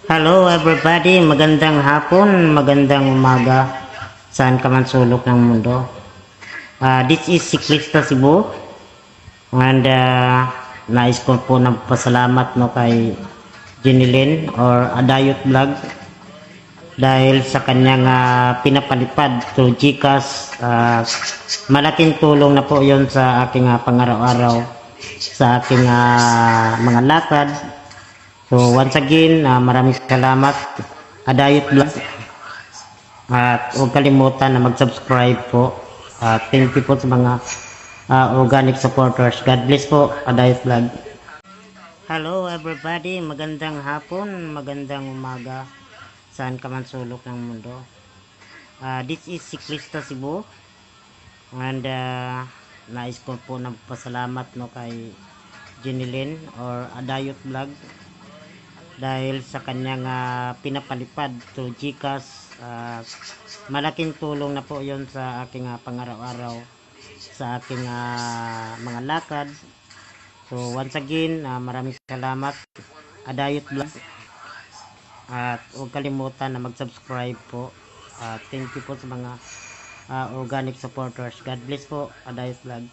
Hello everybody, magandang hapon, magandang umaga, saan ka man sulok ng mundo. This is Siklista Cebu and nais ko po nagpasalamat no kay Jenilyn or Adayot Vlog dahil sa kanyang pinapalipad through GCash. Malaking tulong na po yon sa aking pangaraw-araw, sa aking mga lakad. So once again, maraming salamat Adayot Vlog, at huwag kalimutan na mag-subscribe po. Thank you po sa mga organic supporters. God bless po Adayot Vlog. Hello everybody, magandang hapon, magandang umaga, saan ka man sulok ng mundo. This is Siklista Cebu and nais ko po nagpasalamat no kay Jenilyn or Adayot Vlog dahil sa kanyang pinapalipad through GCash. Malaking tulong na po yon sa aking pangaraw-araw, sa aking mga lakad. So once again, maraming salamat Adayot Vlog, at huwag kalimutan na mag-subscribe po. Thank you po sa mga organic supporters. God bless po Adayot Vlog.